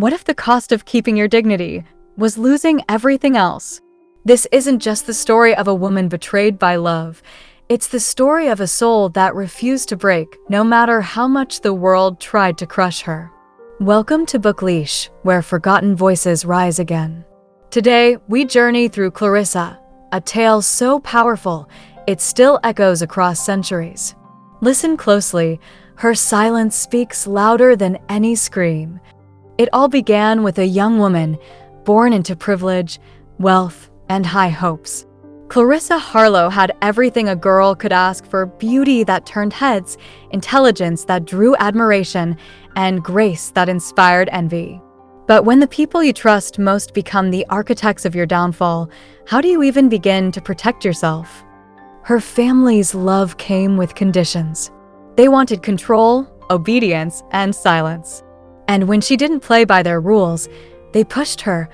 What if the cost of keeping your dignity was losing everything else? This isn't just the story of a woman betrayed by love. It's the story of a soul that refused to break, no matter how much the world tried to crush her. Welcome to Book Leash, where forgotten voices rise again. Today, we journey through Clarissa, a tale so powerful, it still echoes across centuries. Listen closely, her silence speaks louder than any scream. It all began with a young woman, born into privilege, wealth, and high hopes. Clarissa Harlow had everything a girl could ask for: beauty that turned heads, intelligence that drew admiration, and grace that inspired envy. But when the people you trust most become the architects of your downfall, how do you even begin to protect yourself? Her family's love came with conditions. They wanted control, obedience, and silence. And when she didn't play by their rules, they pushed her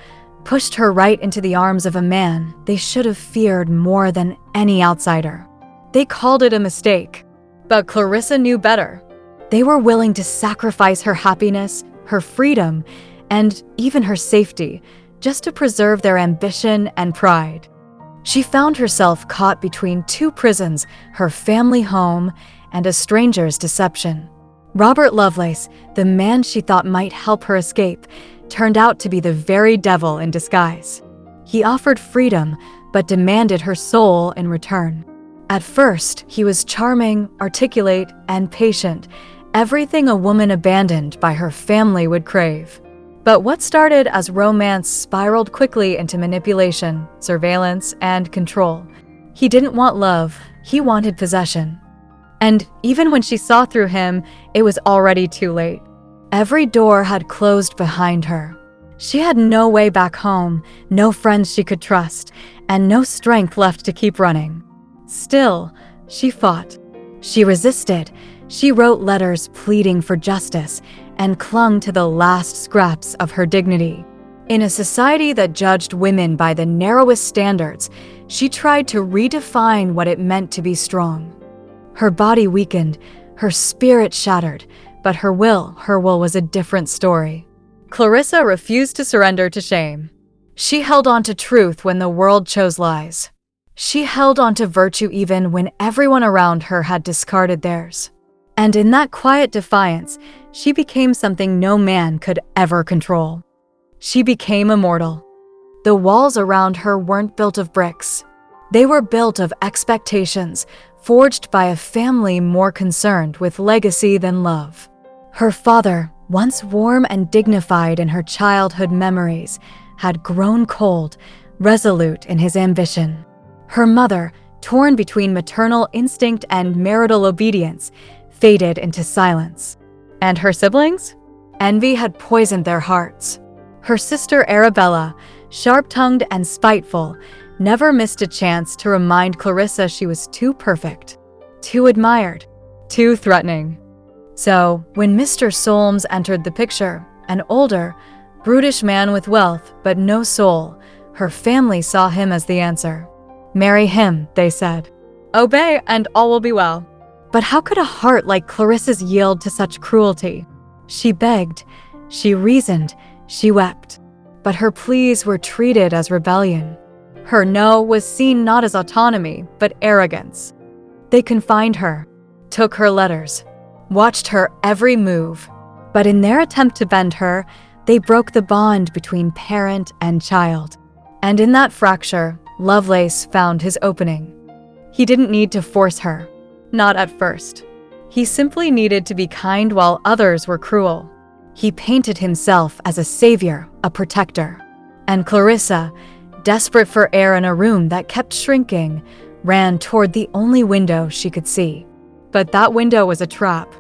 right into the arms of a man they should have feared more than any outsider. They called it a mistake, but Clarissa knew better. They were willing to sacrifice her happiness, her freedom, and even her safety, just to preserve their ambition and pride. She found herself caught between two prisons, her family home and a stranger's deception. Robert Lovelace, the man she thought might help her escape, turned out to be the very devil in disguise. He offered freedom, but demanded her soul in return. At first, he was charming, articulate, and patient, everything a woman abandoned by her family would crave. But what started as romance spiraled quickly into manipulation, surveillance, and control. He didn't want love, he wanted possession. And even when she saw through him, it was already too late. Every door had closed behind her. She had no way back home, no friends she could trust, and no strength left to keep running. Still, she fought. She resisted. She wrote letters pleading for justice and clung to the last scraps of her dignity. In a society that judged women by the narrowest standards, she tried to redefine what it meant to be strong. Her body weakened, her spirit shattered, but her will was a different story. Clarissa refused to surrender to shame. She held on to truth when the world chose lies. She held on to virtue even when everyone around her had discarded theirs. And in that quiet defiance, she became something no man could ever control. She became immortal. The walls around her weren't built of bricks. They were built of expectations, forged by a family more concerned with legacy than love. Her father, once warm and dignified in her childhood memories, had grown cold, resolute in his ambition. Her mother, torn between maternal instinct and marital obedience, faded into silence. And her siblings? Envy had poisoned their hearts. Her sister Arabella, sharp-tongued and spiteful, never missed a chance to remind Clarissa she was too perfect, too admired, too threatening. So, when Mr. Solmes entered the picture, an older, brutish man with wealth but no soul, her family saw him as the answer. Marry him, they said. Obey and all will be well. But how could a heart like Clarissa's yield to such cruelty? She begged, she reasoned, she wept. But her pleas were treated as rebellion. Her no was seen not as autonomy, but arrogance. They confined her, took her letters, watched her every move. But in their attempt to bend her, they broke the bond between parent and child. And in that fracture, Lovelace found his opening. He didn't need to force her. Not at first. He simply needed to be kind while others were cruel. He painted himself as a savior, a protector. And Clarissa, desperate for air in a room that kept shrinking, ran toward the only window she could see. But that window was a trap.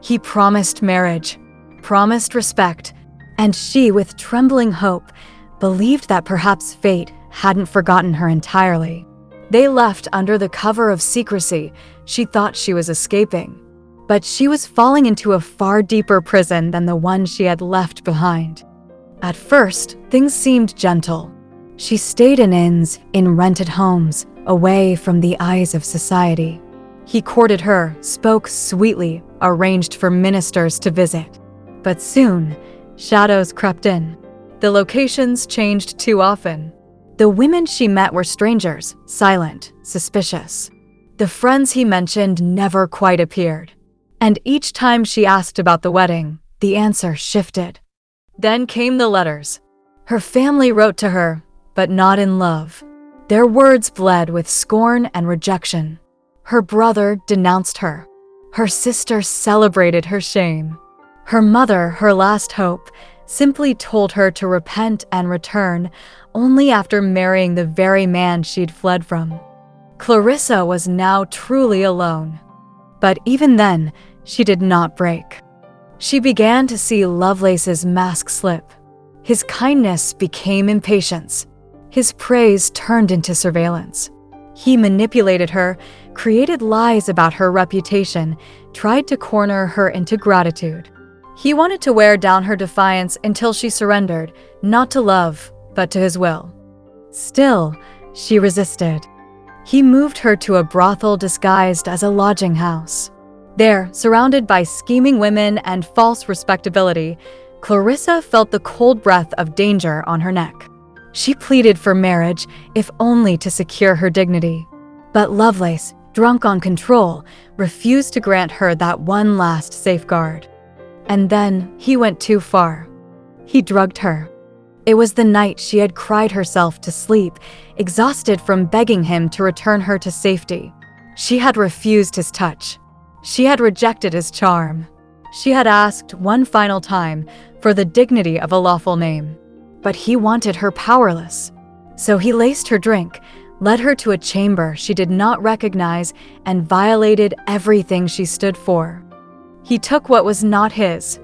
He promised marriage, promised respect, and she, with trembling hope, believed that perhaps fate hadn't forgotten her entirely. They left under the cover of secrecy. She thought she was escaping, but she was falling into a far deeper prison than the one she had left behind. At first, things seemed gentle. She stayed in inns, in rented homes, away from the eyes of society. He courted her, spoke sweetly, arranged for ministers to visit. But soon, Shadows crept in. The locations changed too often. The women she met were strangers, silent, suspicious. The friends he mentioned never quite appeared. And each time she asked about the wedding, the answer shifted. Then came the letters. Her family wrote to her, but not in love. Their words bled with scorn and rejection. Her brother denounced her. Her sister celebrated her shame. Her mother, her last hope, simply told her to repent and return only after marrying the very man she'd fled from. Clarissa was now truly alone. But even then, she did not break. She began to see Lovelace's mask slip. His kindness became impatience. His praise turned into surveillance. He manipulated her, created lies about her reputation, tried to corner her into gratitude. He wanted to wear down her defiance until she surrendered, not to love, but to his will. Still, she resisted. He moved her to a brothel disguised as a lodging house. There, surrounded by scheming women and false respectability, Clarissa felt the cold breath of danger on her neck. She pleaded for marriage, if only to secure her dignity. But Lovelace, drunk on control, refused to grant her that one last safeguard. And then he went too far. He drugged her. It was the night she had cried herself to sleep, exhausted from begging him to return her to safety. She had refused his touch. She had rejected his charm. She had asked one final time for the dignity of a lawful name. But he wanted her powerless. So he laced her drink, led her to a chamber she did not recognize, and violated everything she stood for. He took what was not his.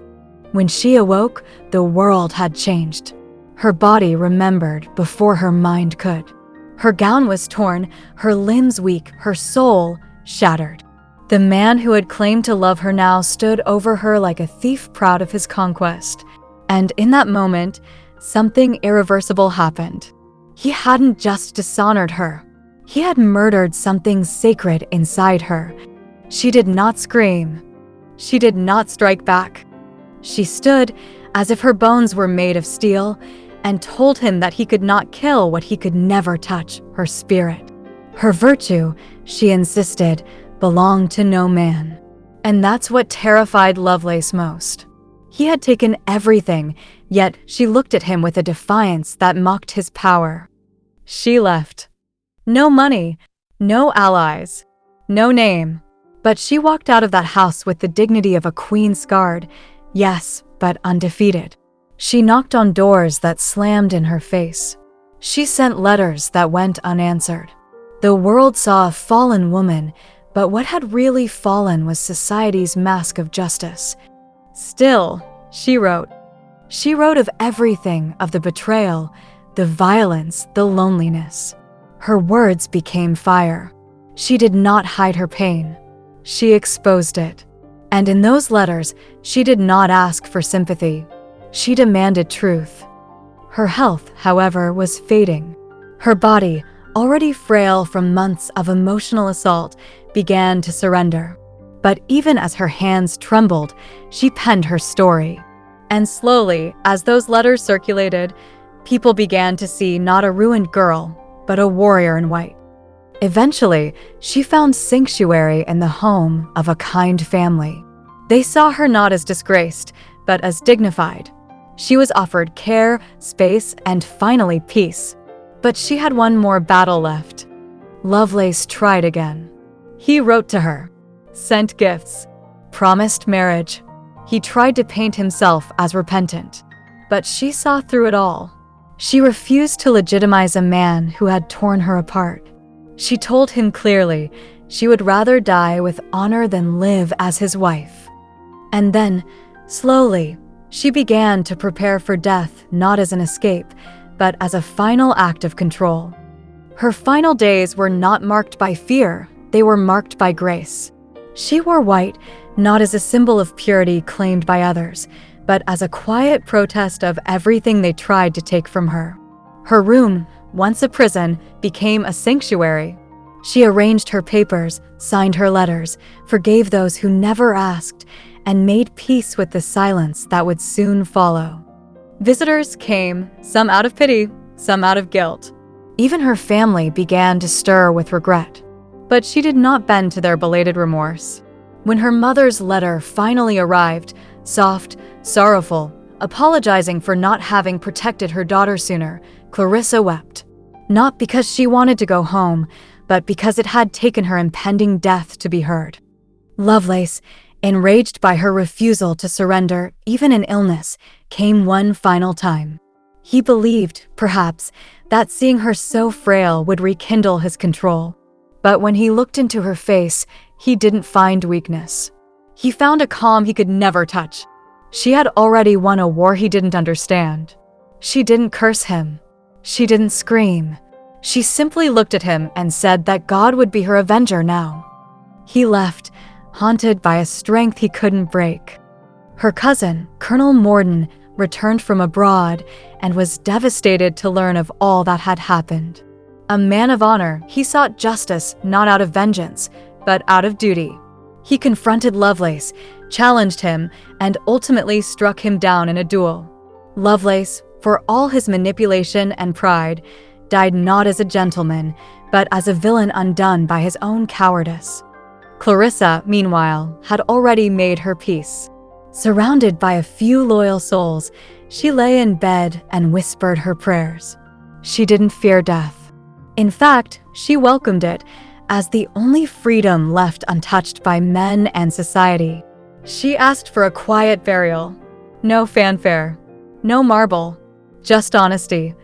When she awoke, the world had changed. Her body remembered before her mind could. Her gown was torn, her limbs weak, her soul shattered. The man who had claimed to love her now stood over her like a thief proud of his conquest. And in that moment, something irreversible happened. He hadn't just dishonored her. He had murdered something sacred inside her. She did not scream. She did not strike back. She stood as if her bones were made of steel and told him that he could not kill what he could never touch, her spirit. Her virtue, she insisted, belonged to no man. And that's what terrified Lovelace most. He had taken everything, yet she looked at him with a defiance that mocked his power. She left. No money, no allies, no name. But she walked out of that house with the dignity of a queen's guard, yes, but undefeated. She knocked on doors that slammed in her face. She sent letters that went unanswered. The world saw a fallen woman, but what had really fallen was society's mask of justice. Still, she wrote. She wrote of everything, of the betrayal, the violence, the loneliness. Her words became fire. She did not hide her pain. She exposed it. And in those letters, she did not ask for sympathy. She demanded truth. Her health, however, was fading. Her body, already frail from months of emotional assault, began to surrender. But even as her hands trembled, she penned her story. And slowly, as those letters circulated, people began to see not a ruined girl, but a warrior in white. Eventually, she found sanctuary in the home of a kind family. They saw her not as disgraced, but as dignified. She was offered care, space, and finally peace. But she had one more battle left. Lovelace tried again. He wrote to her, sent gifts, promised marriage. He tried to paint himself as repentant, but she saw through it all. She refused to legitimize a man who had torn her apart. She told him clearly she would rather die with honor than live as his wife. And then, slowly, she began to prepare for death not as an escape, but as a final act of control. Her final days were not marked by fear, they were marked by grace. She wore white, not as a symbol of purity claimed by others, but as a quiet protest of everything they tried to take from her. Her room, once a prison, became a sanctuary. She arranged her papers, signed her letters, forgave those who never asked, and made peace with the silence that would soon follow. Visitors came, some out of pity, some out of guilt. Even her family began to stir with regret. But she did not bend to their belated remorse. When her mother's letter finally arrived, soft, sorrowful, apologizing for not having protected her daughter sooner, Clarissa wept. Not because she wanted to go home, but because it had taken her impending death to be heard. Lovelace, enraged by her refusal to surrender, even in illness, came one final time. He believed, perhaps, that seeing her so frail would rekindle his control. But when he looked into her face, he didn't find weakness. He found a calm he could never touch. She had already won a war he didn't understand. She didn't curse him. She didn't scream. She simply looked at him and said that God would be her avenger now. He left, haunted by a strength he couldn't break. Her cousin, Colonel Morden, returned from abroad and was devastated to learn of all that had happened. A man of honor, he sought justice not out of vengeance, but out of duty. He confronted Lovelace, challenged him, and ultimately struck him down in a duel. Lovelace, for all his manipulation and pride, died not as a gentleman, but as a villain undone by his own cowardice. Clarissa, meanwhile, had already made her peace. Surrounded by a few loyal souls, she lay in bed and whispered her prayers. She didn't fear death. In fact, she welcomed it as the only freedom left untouched by men and society. She asked for a quiet burial. No fanfare, no marble, just honesty.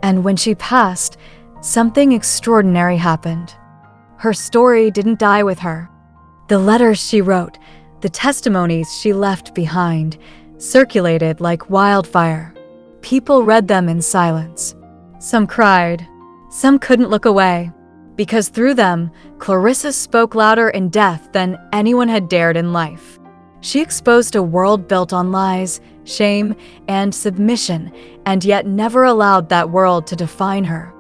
And when she passed, something extraordinary happened. Her story didn't die with her. The letters she wrote, the testimonies she left behind, circulated like wildfire. People read them in silence. Some cried. Some couldn't look away. Because through them, Clarissa spoke louder in death than anyone had dared in life. She exposed a world built on lies, shame, and submission, and yet never allowed that world to define her.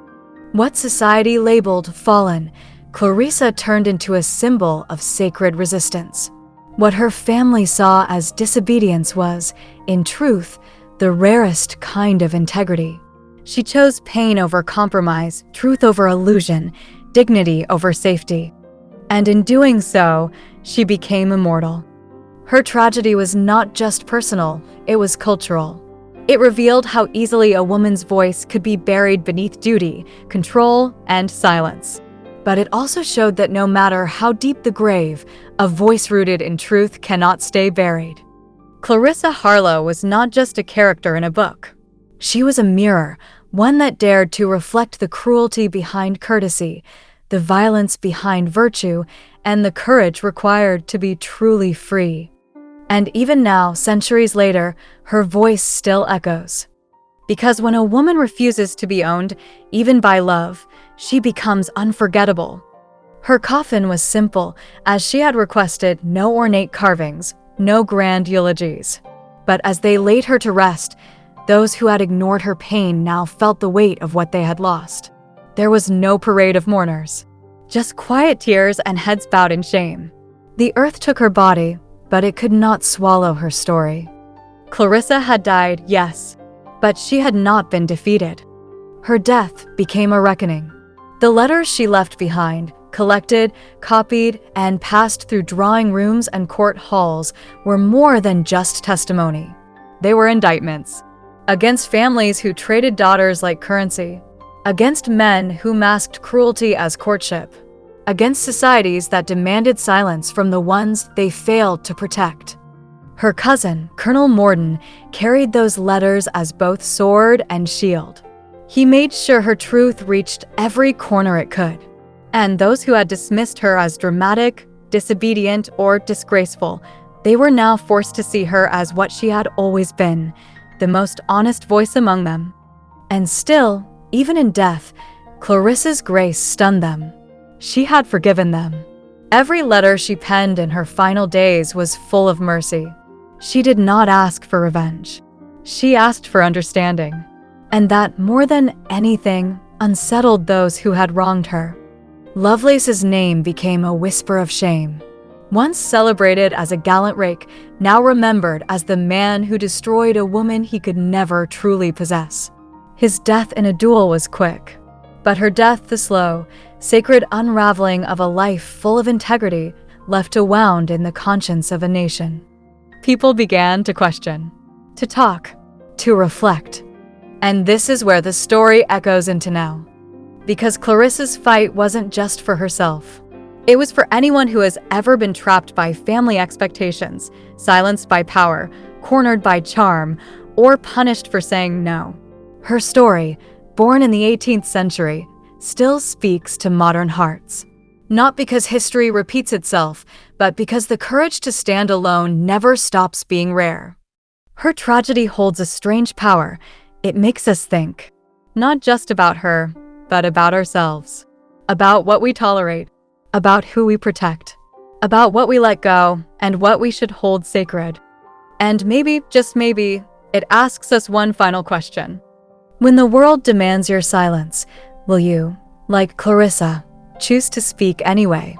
What society labeled fallen, Clarissa turned into a symbol of sacred resistance. What her family saw as disobedience was, in truth, the rarest kind of integrity. She chose pain over compromise, truth over illusion, dignity over safety. And in doing so, she became immortal. Her tragedy was not just personal, it was cultural. It revealed how easily a woman's voice could be buried beneath duty, control, and silence. But it also showed that no matter how deep the grave, a voice rooted in truth cannot stay buried. Clarissa Harlowe was not just a character in a book. She was a mirror, one that dared to reflect the cruelty behind courtesy, the violence behind virtue, and the courage required to be truly free. And even now, centuries later, her voice still echoes. Because when a woman refuses to be owned, even by love, she becomes unforgettable. Her coffin was simple, as she had requested no ornate carvings, no grand eulogies. But as they laid her to rest, those who had ignored her pain now felt the weight of what they had lost. There was no parade of mourners, just quiet tears and heads bowed in shame. The earth took her body, but it could not swallow her story. Clarissa had died, yes, but she had not been defeated. Her death became a reckoning. The letters she left behind, collected, copied, and passed through drawing rooms and court halls, were more than just testimony. They were indictments. Against families who traded daughters like currency. Against men who masked cruelty as courtship. Against societies that demanded silence from the ones they failed to protect. Her cousin, Colonel Morden, carried those letters as both sword and shield. He made sure her truth reached every corner it could. And those who had dismissed her as dramatic, disobedient, or disgraceful, they were now forced to see her as what she had always been, the most honest voice among them. And still, even in death, Clarissa's grace stunned them. She had forgiven them. Every letter she penned in her final days was full of mercy. She did not ask for revenge. She asked for understanding. And that, more than anything, unsettled those who had wronged her. Lovelace's name became a whisper of shame. Once celebrated as a gallant rake, now remembered as the man who destroyed a woman he could never truly possess. His death in a duel was quick, but her death the slow, sacred unraveling of a life full of integrity left a wound in the conscience of a nation. People began to question, to talk, to reflect. And this is where the story echoes into now. Because Clarissa's fight wasn't just for herself. It was for anyone who has ever been trapped by family expectations, silenced by power, cornered by charm, or punished for saying no. Her story, born in the 18th century, still speaks to modern hearts. Not because history repeats itself, but because the courage to stand alone never stops being rare. Her tragedy holds a strange power. It makes us think, not just about her, but about ourselves, about what we tolerate, about who we protect, about what we let go, and what we should hold sacred. And maybe, just maybe, it asks us one final question. When the world demands your silence, will you, like Clarissa, choose to speak anyway?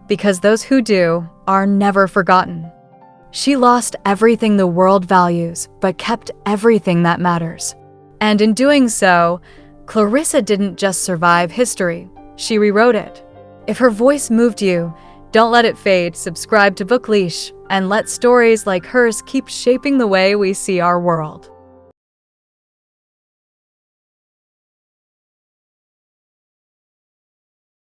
Because those who do are never forgotten. She lost everything the world values, but kept everything that matters. And in doing so, Clarissa didn't just survive history, she rewrote it. If her voice moved you, don't let it fade, subscribe to Book Leash, and let stories like hers keep shaping the way we see our world.